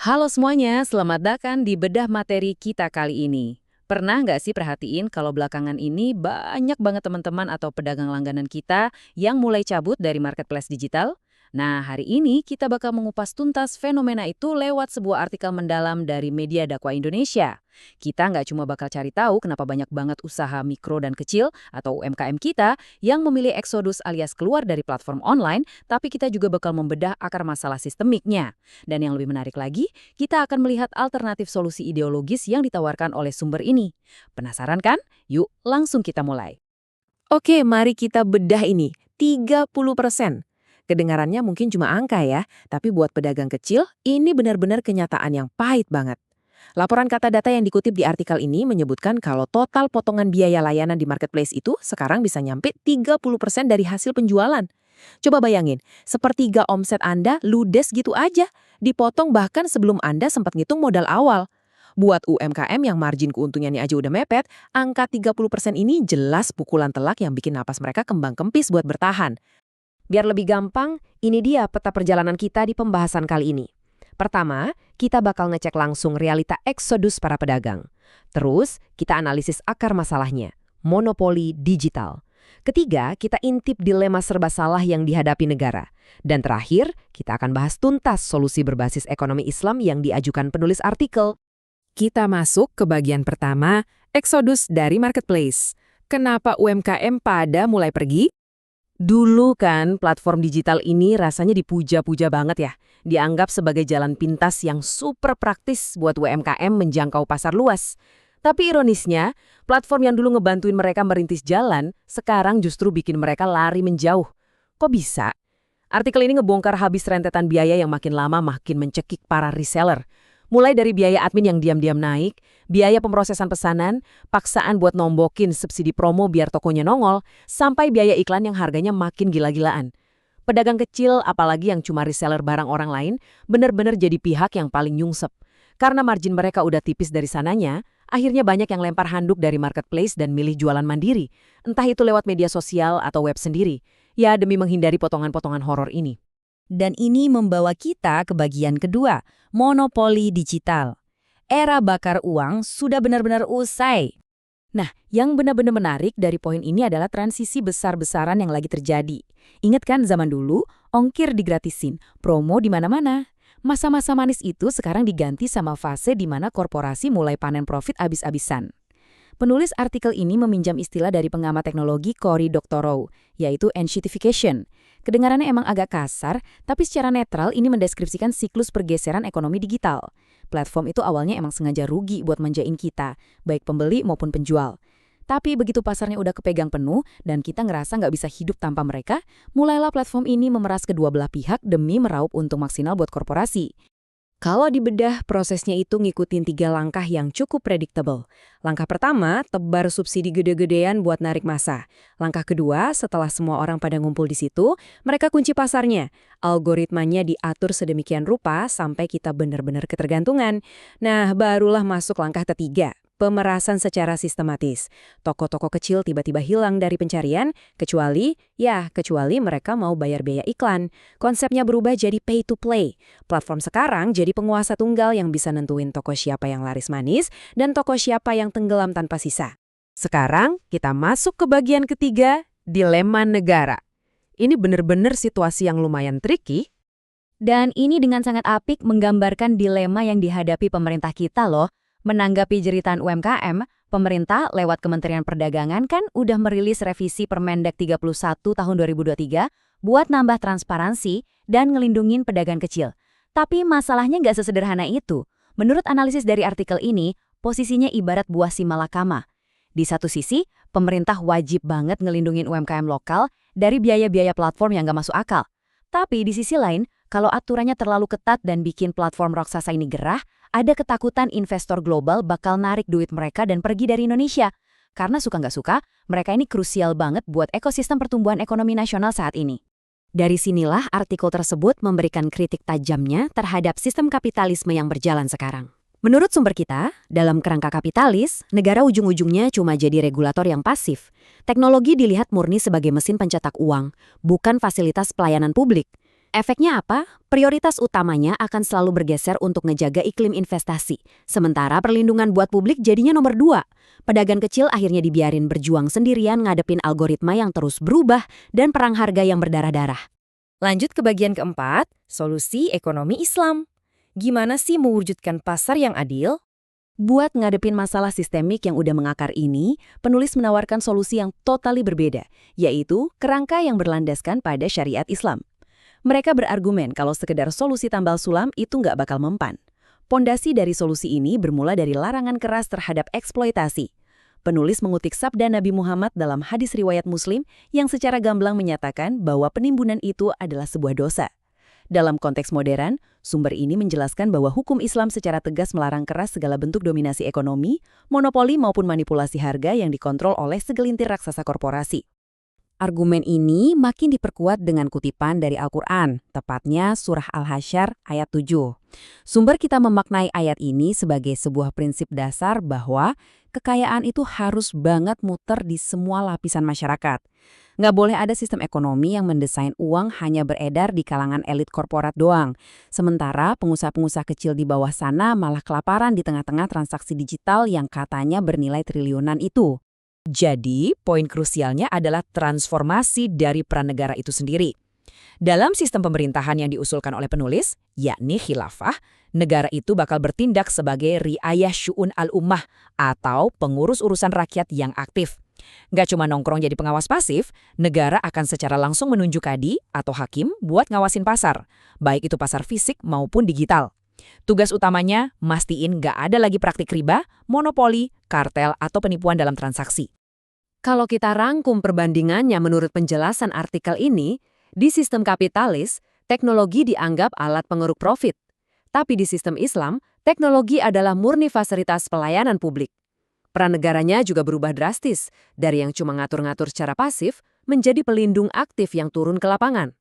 Halo semuanya, selamat datang di bedah materi kita kali ini. Pernah nggak sih perhatiin kalau belakangan ini banyak banget teman-teman atau pedagang langganan kita yang mulai cabut dari marketplace digital? Nah, hari ini kita bakal mengupas tuntas fenomena itu lewat sebuah artikel mendalam dari media dakwah Indonesia. Kita nggak cuma bakal cari tahu kenapa banyak banget usaha mikro dan kecil atau UMKM kita yang memilih eksodus alias keluar dari platform online, tapi kita juga bakal membedah akar masalah sistemiknya. Dan yang lebih menarik lagi, kita akan melihat alternatif solusi ideologis yang ditawarkan oleh sumber ini. Penasaran kan? Yuk, langsung kita mulai. Oke, mari kita bedah ini. 30%. Kedengarannya mungkin cuma angka ya, tapi buat pedagang kecil, ini benar-benar kenyataan yang pahit banget. Laporan kata data yang dikutip di artikel ini menyebutkan kalau total potongan biaya layanan di marketplace itu sekarang bisa nyampe 30% dari hasil penjualan. Coba bayangin, sepertiga omset Anda ludes gitu aja, dipotong bahkan sebelum Anda sempat ngitung modal awal. Buat UMKM yang margin keuntungannya aja udah mepet, angka 30% ini jelas pukulan telak yang bikin napas mereka kembang kempis buat bertahan. Biar lebih gampang, ini dia peta perjalanan kita di pembahasan kali ini. Pertama, kita bakal ngecek langsung realita eksodus para pedagang. Terus, kita analisis akar masalahnya, monopoli digital. Ketiga, kita intip dilema serba salah yang dihadapi negara. Dan terakhir, kita akan bahas tuntas solusi berbasis ekonomi Islam yang diajukan penulis artikel. Kita masuk ke bagian pertama, eksodus dari marketplace. Kenapa UMKM pada mulai pergi? Dulu kan platform digital ini rasanya dipuja-puja banget ya. Dianggap sebagai jalan pintas yang super praktis buat UMKM menjangkau pasar luas. Tapi ironisnya, platform yang dulu ngebantuin mereka merintis jalan, sekarang justru bikin mereka lari menjauh. Kok bisa? Artikel ini ngebongkar habis rentetan biaya yang makin lama makin mencekik para reseller. Mulai dari biaya admin yang diam-diam naik, biaya pemrosesan pesanan, paksaan buat nombokin subsidi promo biar tokonya nongol, sampai biaya iklan yang harganya makin gila-gilaan. Pedagang kecil, apalagi yang cuma reseller barang orang lain, benar-benar jadi pihak yang paling nyungsep. Karena margin mereka udah tipis dari sananya, akhirnya banyak yang lempar handuk dari marketplace dan milih jualan mandiri. Entah itu lewat media sosial atau web sendiri. Ya, demi menghindari potongan-potongan horor ini. Dan ini membawa kita ke bagian kedua, monopoli digital. Era bakar uang sudah benar-benar usai. Nah, yang benar-benar menarik dari poin ini adalah transisi besar-besaran yang lagi terjadi. Ingat kan zaman dulu, ongkir digratisin, promo di mana-mana. Masa-masa manis itu sekarang diganti sama fase di mana korporasi mulai panen profit abis-abisan. Penulis artikel ini meminjam istilah dari pengamat teknologi Cory Doctorow, yaitu enshittification. Kedengarannya emang agak kasar, tapi secara netral ini mendeskripsikan siklus pergeseran ekonomi digital. Platform itu awalnya emang sengaja rugi buat manjain kita, baik pembeli maupun penjual. Tapi begitu pasarnya udah kepegang penuh dan kita ngerasa nggak bisa hidup tanpa mereka, mulailah platform ini memeras kedua belah pihak demi meraup untung maksimal buat korporasi. Kalau dibedah, prosesnya itu ngikutin 3 langkah yang cukup predictable. Langkah pertama, tebar subsidi gede-gedean buat narik massa. Langkah kedua, setelah semua orang pada ngumpul di situ, mereka kunci pasarnya. Algoritmanya diatur sedemikian rupa sampai kita benar-benar ketergantungan. Nah, barulah masuk langkah ketiga. Pemerasan secara sistematis. Toko-toko kecil tiba-tiba hilang dari pencarian, kecuali mereka mau bayar biaya iklan. Konsepnya berubah jadi pay to play. Platform sekarang jadi penguasa tunggal yang bisa nentuin toko siapa yang laris manis dan toko siapa yang tenggelam tanpa sisa. Sekarang kita masuk ke bagian ketiga, dilema negara. Ini benar-benar situasi yang lumayan tricky. Dan ini dengan sangat apik menggambarkan dilema yang dihadapi pemerintah kita loh. Menanggapi jeritan UMKM, pemerintah lewat Kementerian Perdagangan kan udah merilis revisi Permendag 31 tahun 2023 buat nambah transparansi dan ngelindungin pedagang kecil. Tapi masalahnya nggak sesederhana itu. Menurut analisis dari artikel ini, posisinya ibarat buah si malakama. Di satu sisi, pemerintah wajib banget ngelindungin UMKM lokal dari biaya-biaya platform yang nggak masuk akal. Tapi di sisi lain, kalau aturannya terlalu ketat dan bikin platform raksasa ini gerah, ada ketakutan investor global bakal narik duit mereka dan pergi dari Indonesia. Karena suka nggak suka, mereka ini krusial banget buat ekosistem pertumbuhan ekonomi nasional saat ini. Dari sinilah artikel tersebut memberikan kritik tajamnya terhadap sistem kapitalisme yang berjalan sekarang. Menurut sumber kita, dalam kerangka kapitalis, negara ujung-ujungnya cuma jadi regulator yang pasif. Teknologi dilihat murni sebagai mesin pencetak uang, bukan fasilitas pelayanan publik. Efeknya apa? Prioritas utamanya akan selalu bergeser untuk ngejaga iklim investasi. Sementara perlindungan buat publik jadinya nomor 2. Pedagang kecil akhirnya dibiarin berjuang sendirian ngadepin algoritma yang terus berubah dan perang harga yang berdarah-darah. Lanjut ke bagian keempat, solusi ekonomi Islam. Gimana sih mewujudkan pasar yang adil? Buat ngadepin masalah sistemik yang udah mengakar ini, penulis menawarkan solusi yang totally berbeda, yaitu kerangka yang berlandaskan pada syariat Islam. Mereka berargumen kalau sekedar solusi tambal sulam itu nggak bakal mempan. Pondasi dari solusi ini bermula dari larangan keras terhadap eksploitasi. Penulis mengutip sabda Nabi Muhammad dalam hadis riwayat Muslim yang secara gamblang menyatakan bahwa penimbunan itu adalah sebuah dosa. Dalam konteks modern, sumber ini menjelaskan bahwa hukum Islam secara tegas melarang keras segala bentuk dominasi ekonomi, monopoli maupun manipulasi harga yang dikontrol oleh segelintir raksasa korporasi. Argumen ini makin diperkuat dengan kutipan dari Al-Quran, tepatnya Surah Al-Hasyr ayat 7. Sumber kita memaknai ayat ini sebagai sebuah prinsip dasar bahwa kekayaan itu harus banget muter di semua lapisan masyarakat. Nggak boleh ada sistem ekonomi yang mendesain uang hanya beredar di kalangan elit korporat doang. Sementara pengusaha-pengusaha kecil di bawah sana malah kelaparan di tengah-tengah transaksi digital yang katanya bernilai triliunan itu. Jadi, poin krusialnya adalah transformasi dari peran negara itu sendiri. Dalam sistem pemerintahan yang diusulkan oleh penulis, yakni khilafah, negara itu bakal bertindak sebagai riayah syu'un al-ummah atau pengurus urusan rakyat yang aktif. Nggak cuma nongkrong jadi pengawas pasif, negara akan secara langsung menunjuk kadi atau hakim buat ngawasin pasar, baik itu pasar fisik maupun digital. Tugas utamanya, mastiin nggak ada lagi praktik riba, monopoli, kartel, atau penipuan dalam transaksi. Kalau kita rangkum perbandingannya menurut penjelasan artikel ini, di sistem kapitalis, teknologi dianggap alat pengeruk profit. Tapi di sistem Islam, teknologi adalah murni fasilitas pelayanan publik. Peran negaranya juga berubah drastis, dari yang cuma ngatur-ngatur secara pasif, menjadi pelindung aktif yang turun ke lapangan.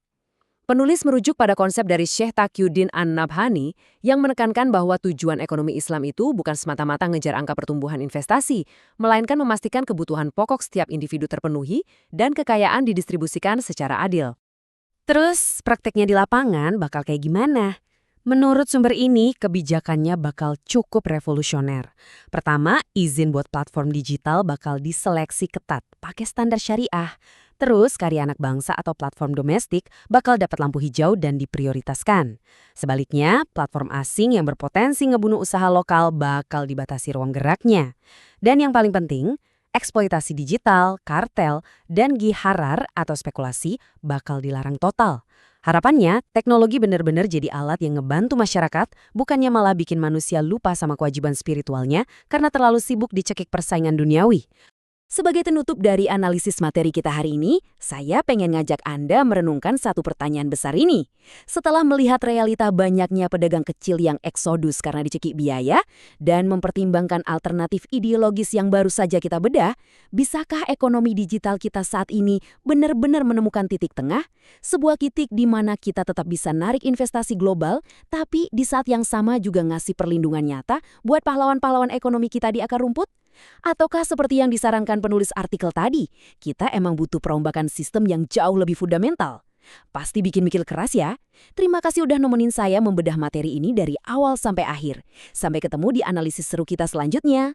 Penulis merujuk pada konsep dari Syekh Taqiyuddin An-Nabhani yang menekankan bahwa tujuan ekonomi Islam itu bukan semata-mata ngejar angka pertumbuhan investasi, melainkan memastikan kebutuhan pokok setiap individu terpenuhi dan kekayaan didistribusikan secara adil. Terus, prakteknya di lapangan bakal kayak gimana? Menurut sumber ini, kebijakannya bakal cukup revolusioner. Pertama, izin buat platform digital bakal diseleksi ketat, pakai standar syariah. Terus, karya anak bangsa atau platform domestik bakal dapat lampu hijau dan diprioritaskan. Sebaliknya, platform asing yang berpotensi ngebunuh usaha lokal bakal dibatasi ruang geraknya. Dan yang paling penting, eksploitasi digital, kartel, dan giharar atau spekulasi bakal dilarang total. Harapannya, teknologi benar-benar jadi alat yang ngebantu masyarakat, bukannya malah bikin manusia lupa sama kewajiban spiritualnya karena terlalu sibuk dicekik persaingan duniawi. Sebagai penutup dari analisis materi kita hari ini, saya pengen ngajak Anda merenungkan satu pertanyaan besar ini. Setelah melihat realita banyaknya pedagang kecil yang eksodus karena dicekik biaya, dan mempertimbangkan alternatif ideologis yang baru saja kita bedah, bisakah ekonomi digital kita saat ini benar-benar menemukan titik tengah? Sebuah titik di mana kita tetap bisa narik investasi global, tapi di saat yang sama juga ngasih perlindungan nyata buat pahlawan-pahlawan ekonomi kita di akar rumput? Ataukah seperti yang disarankan penulis artikel tadi, kita emang butuh perombakan sistem yang jauh lebih fundamental? Pasti bikin mikir keras ya. Terima kasih udah nemenin saya membedah materi ini dari awal sampai akhir. Sampai ketemu di analisis seru kita selanjutnya.